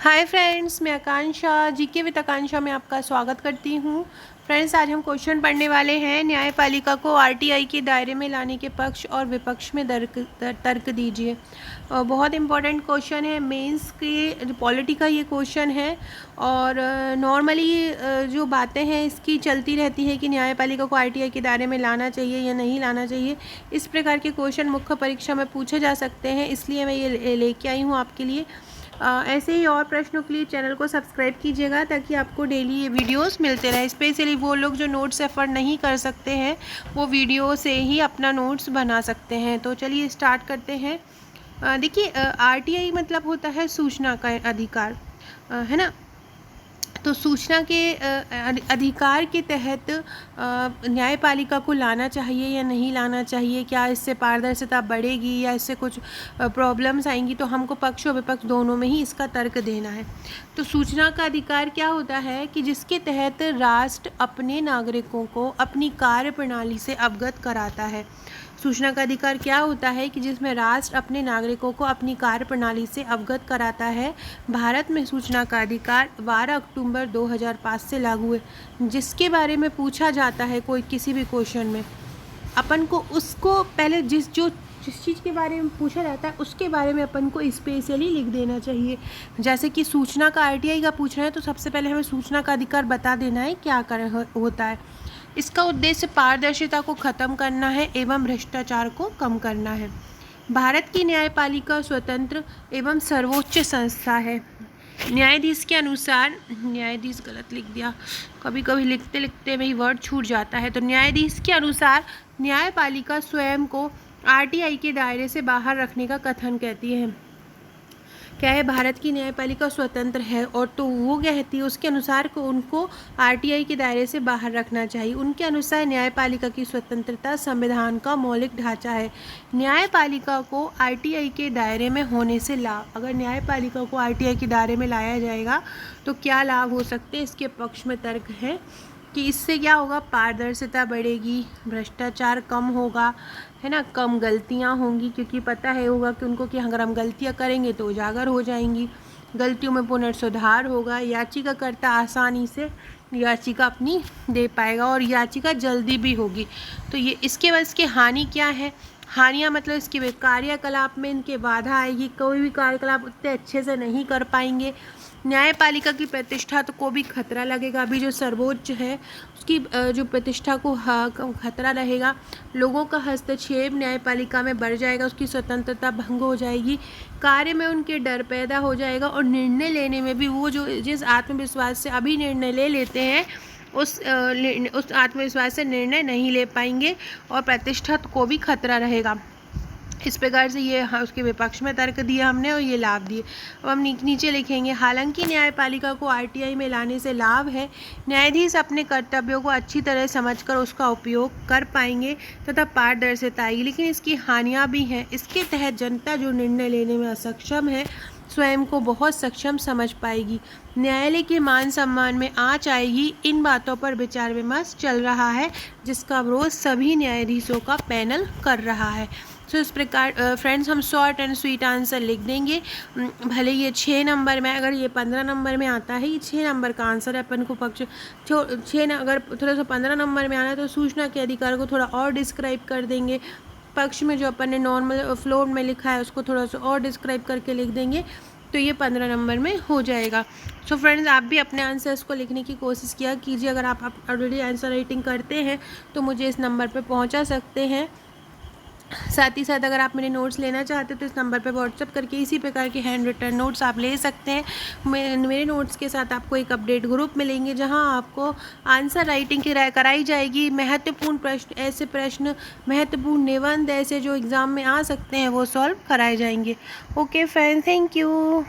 Hi friends, मैं आकांक्षा GK with आकांक्षा में आपका स्वागत करती हूँ। फ्रेंड्स, आज हम क्वेश्चन पढ़ने वाले हैं। न्यायपालिका को आरटीआई के दायरे में लाने के पक्ष और विपक्ष में तर्क दीजिए। बहुत इंपॉर्टेंट क्वेश्चन है, मेंस के पॉलिटी का ये क्वेश्चन है। और नॉर्मली जो बातें हैं इसकी चलती रहती है कि न्यायपालिका को आरटीआई के दायरे में लाना चाहिए या नहीं लाना चाहिए। इस प्रकार के क्वेश्चन मुख्य परीक्षा में पूछे जा सकते हैं, इसलिए मैं ये लेके आई हूँ आपके लिए। ऐसे ही और प्रश्नों के लिए चैनल को सब्सक्राइब कीजिएगा ताकि आपको डेली ये वीडियोस मिलते रहे। स्पेशली वो लोग जो नोट्स एफर्ट नहीं कर सकते हैं वो वीडियो से ही अपना नोट्स बना सकते हैं। तो चलिए स्टार्ट करते हैं। देखिए, आरटीआई मतलब होता है सूचना का अधिकार, है ना। तो सूचना के अधिकार के तहत न्यायपालिका को लाना चाहिए या नहीं लाना चाहिए, क्या इससे पारदर्शिता बढ़ेगी या इससे कुछ प्रॉब्लम्स आएंगी, तो हमको पक्ष और विपक्ष दोनों में ही इसका तर्क देना है। तो सूचना का अधिकार क्या होता है कि जिसके तहत राष्ट्र अपने नागरिकों को अपनी कार्य प्रणाली से अवगत कराता है। सूचना का अधिकार क्या होता है कि जिसमें राष्ट्र अपने नागरिकों को अपनी कार्य प्रणाली से अवगत कराता है। भारत में सूचना का अधिकार 12 अक्टूबर 2005 से लागू है। जिसके बारे में पूछा जाता है कोई किसी भी क्वेश्चन में, अपन को उसको पहले जिस चीज़ के बारे में पूछा जाता है उसके बारे में अपन को स्पेशली लिख देना चाहिए। जैसे कि सूचना का आरटीआई का पूछ रहे हैं तो सबसे पहले हमें सूचना का अधिकार बता देना है क्या होता है। इसका उद्देश्य पारदर्शिता को ख़त्म करना है एवं भ्रष्टाचार को कम करना है। भारत की न्यायपालिका स्वतंत्र एवं सर्वोच्च संस्था है। न्यायाधीश के अनुसार, न्यायाधीश गलत लिख दिया, कभी कभी लिखते लिखते में ही वर्ड छूट जाता है। तो न्यायाधीश के अनुसार न्यायपालिका स्वयं को आरटीआई के दायरे से बाहर रखने का कथन कहती है। क्या है, भारत की न्यायपालिका स्वतंत्र है और तो वो कहती है उसके अनुसार को उनको आरटीआई के दायरे से बाहर रखना चाहिए। उनके अनुसार न्यायपालिका की स्वतंत्रता संविधान का मौलिक ढांचा है। न्यायपालिका को आरटीआई के दायरे में होने से लाभ, अगर न्यायपालिका को आरटीआई के दायरे में लाया जाएगा तो क्या लाभ हो सकते हैं, इसके पक्ष में तर्क है कि इससे क्या होगा, पारदर्शिता बढ़ेगी, भ्रष्टाचार कम होगा, है ना, कम गलतियां होंगी, क्योंकि पता है होगा कि उनको कि अगर हम गलतियां करेंगे तो उजागर हो जाएंगी, गलतियों में पुनर्सुधार होगा, याचिकाकर्ता आसानी से याचिका अपनी दे पाएगा और याचिका जल्दी भी होगी। तो ये इसके बाद इसकी हानि क्या है, हानियाँ मतलब इसके कार्यकलाप में इनके बाधा आएगी, कोई भी कार्यकलाप उतने अच्छे से नहीं कर पाएंगे। न्यायपालिका की प्रतिष्ठा तो को भी खतरा लगेगा, अभी जो सर्वोच्च है उसकी जो प्रतिष्ठा को खतरा रहेगा। लोगों का हस्तक्षेप न्यायपालिका में बढ़ जाएगा, उसकी स्वतंत्रता भंग हो जाएगी, कार्य में उनके डर पैदा हो जाएगा और निर्णय लेने में भी वो जो जिस आत्मविश्वास से अभी निर्णय ले लेते हैं उस आत्मविश्वास से निर्णय नहीं ले पाएंगे और प्रतिष्ठा को भी खतरा रहेगा। इस प्रकार से ये उसके विपक्ष में तर्क दिया हमने और ये लाभ दिए। अब हम नीचे लिखेंगे, हालांकि न्यायपालिका को आरटीआई में लाने से लाभ है। न्यायाधीश अपने कर्तव्यों को अच्छी तरह समझकर उसका उपयोग कर पाएंगे तथा पारदर्शिता आएगी, लेकिन इसकी हानियाँ भी हैं। इसके तहत जनता जो निर्णय लेने में असक्षम है स्वयं को बहुत सक्षम समझ पाएगी, न्यायालय के मान सम्मान में आंच आएगी। इन बातों पर विचार विमर्श चल रहा है जिसका विरोध सभी न्यायाधीशों का पैनल कर रहा है। तो इस प्रकार फ्रेंड्स हम शॉर्ट एंड स्वीट आंसर लिख देंगे। भले ये 6 नंबर में, अगर ये 15 नंबर में आता है, ये 6 नंबर का आंसर है। अपन को पक्ष 6 अगर थोड़ा सा 15 नंबर में आना है तो सूचना के अधिकार को थोड़ा और डिस्क्राइब कर देंगे। पक्ष में जो अपन ने नॉर्मल फ्लोर में लिखा है उसको थोड़ा सा और डिस्क्राइब करके लिख देंगे, तो ये 15 नंबर में हो जाएगा। सो फ्रेंड्स, आप भी अपने आंसर्स को लिखने की कोशिश किया कीजिए। अगर आप ऑलरेडी आंसर राइटिंग करते हैं तो मुझे इस नंबर पर पहुंचा सकते हैं। साथ ही साथ अगर आप मेरे नोट्स लेना चाहते हैं तो इस नंबर पर व्हाट्सअप करके इसी प्रकार के हैंड रिटन नोट्स आप ले सकते हैं। मेरे नोट्स के साथ आपको एक अपडेट ग्रुप मिलेंगे जहां आपको आंसर राइटिंग की कराई जाएगी। महत्वपूर्ण प्रश्न, ऐसे प्रश्न, महत्वपूर्ण निबंध ऐसे जो एग्ज़ाम में आ सकते हैं वो सॉल्व कराए जाएंगे। Okay friends, thank you.